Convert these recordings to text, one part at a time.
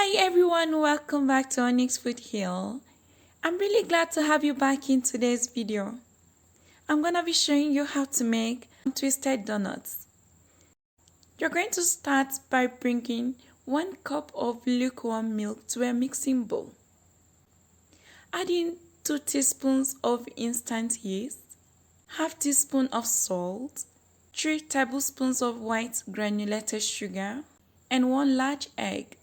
Hi everyone, welcome back to Onyx Food Hill. I'm really glad to have you back in today's video. I'm gonna be showing you how to make twisted donuts. You're going to start by bringing 1 cup of lukewarm milk to a mixing bowl. Add in 2 teaspoons of instant yeast, half teaspoon of salt, 3 tablespoons of white granulated sugar, and 1 large egg.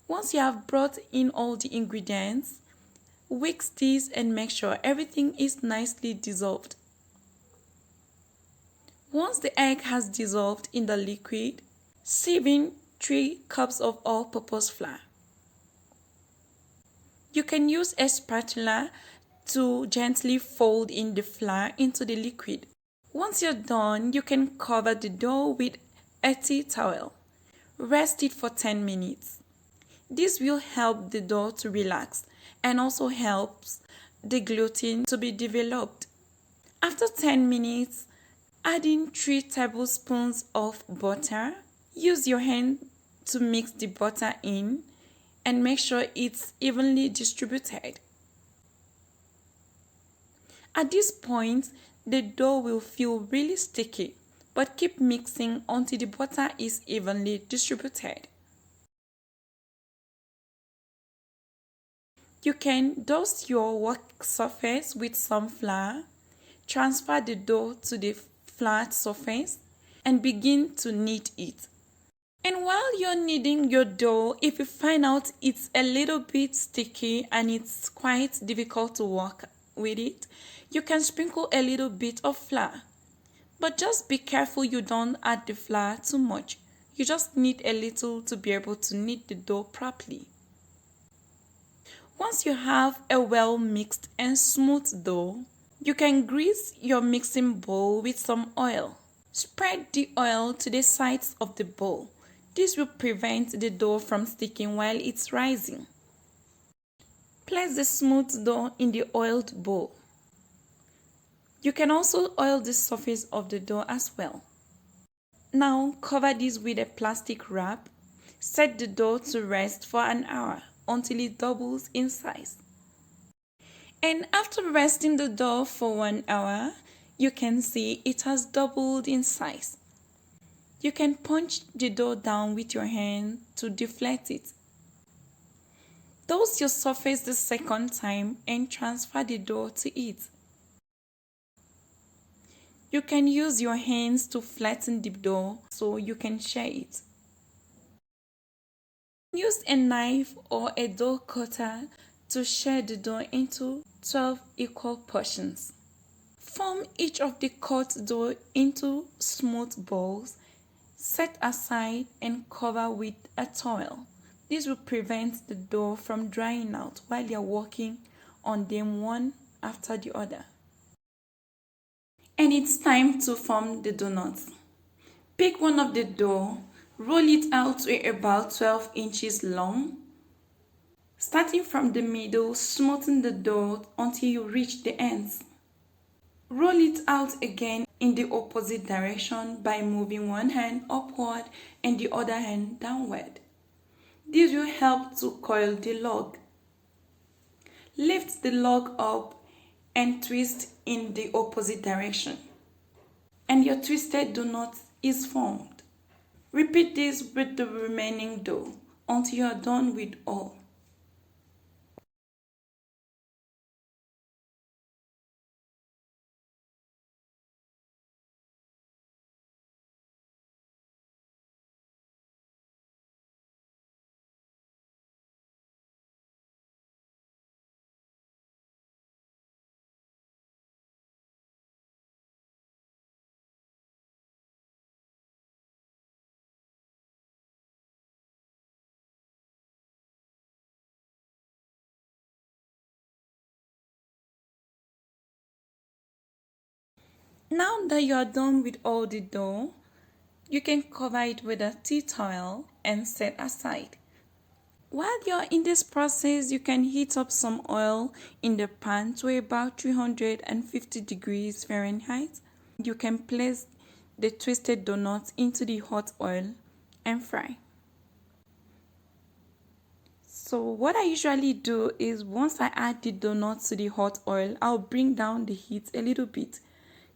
Once you have brought in all the ingredients, whisk these and make sure everything is nicely dissolved. Once the egg has dissolved in the liquid, sieve in 3 cups of all-purpose flour. You can use a spatula to gently fold in the flour into the liquid. Once you're done, you can cover the dough with a tea towel. Rest it for 10 minutes. This will help the dough to relax and also helps the gluten to be developed. After 10 minutes, add in 3 tablespoons of butter. Use your hand to mix the butter in and make sure it's evenly distributed. At this point, the dough will feel really sticky, but keep mixing until the butter is evenly distributed. You can dust your work surface with some flour, transfer the dough to the flat surface, and begin to knead it. And while you're kneading your dough, if you find out it's a little bit sticky and it's quite difficult to work with it, you can sprinkle a little bit of flour. But just be careful you don't add the flour too much. You just need a little to be able to knead the dough properly. Once you have a well-mixed and smooth dough, you can grease your mixing bowl with some oil. Spread the oil to the sides of the bowl. This will prevent the dough from sticking while it's rising. Place the smooth dough in the oiled bowl. You can also oil the surface of the dough as well. Now cover this with a plastic wrap. Set the dough to rest for an hour until it doubles in size. And after resting the dough for 1 hour, you can see it has doubled in size. You can punch the dough down with your hand to deflate it. Dust your surface the second time and transfer the dough to it. You can use your hands to flatten the dough so you can share it. Use a knife or a dough cutter to share the dough into 12 equal portions. Form each of the cut dough into smooth balls. Set aside and cover with a towel. This will prevent the dough from drying out while you're working on them one after the other. And it's time to form the donuts. Pick one of the dough. Roll it out to about 12 inches long. Starting from the middle, smoothen the dough until you reach the ends. Roll it out again in the opposite direction by moving one hand upward and the other hand downward. This will help to coil the log. Lift the log up and twist in the opposite direction. And your twisted donut is formed. Repeat this with the remaining dough until you are done with all. Now that you are done with all the dough, you can cover it with a tea towel and set aside. While you're in this process, you can heat up some oil in the pan to about 350 degrees Fahrenheit. You can place the twisted donuts into the hot oil and fry. So what I usually do is once I add the donut to the hot oil, I'll bring down the heat a little bit.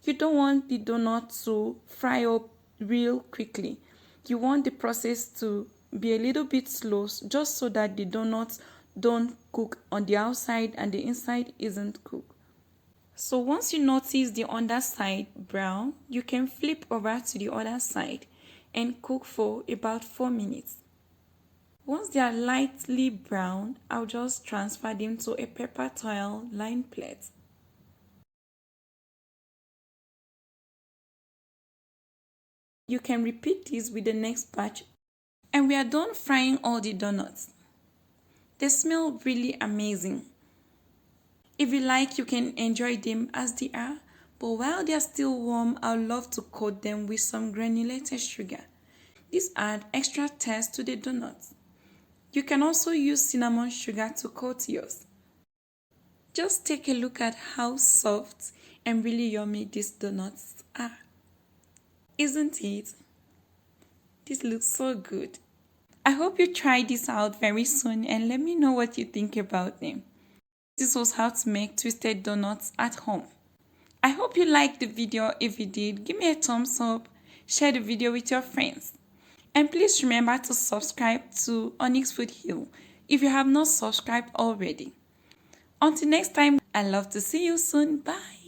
You don't want the donut to fry up real quickly. You want the process to be a little bit slow just so that the donuts don't cook on the outside and the inside isn't cooked. So once you notice the underside brown, you can flip over to the other side and cook for about 4 minutes. Once they are lightly brown, I'll just transfer them to a paper towel lined plate. You can repeat this with the next batch. And we are done frying all the donuts. They smell really amazing. If you like, you can enjoy them as they are. But while they are still warm, I would love to coat them with some granulated sugar. This adds extra taste to the donuts. You can also use cinnamon sugar to coat yours. Just take a look at how soft and really yummy these donuts are. Isn't it? This looks so good. I hope you try this out very soon and let me know what you think about them. This was how to make twisted donuts at home. I hope you liked the video. If you did, give me a thumbs up, share the video with your friends. And please remember to subscribe to Onyx Food Hill if you have not subscribed already. Until next time, I love to see you soon. Bye.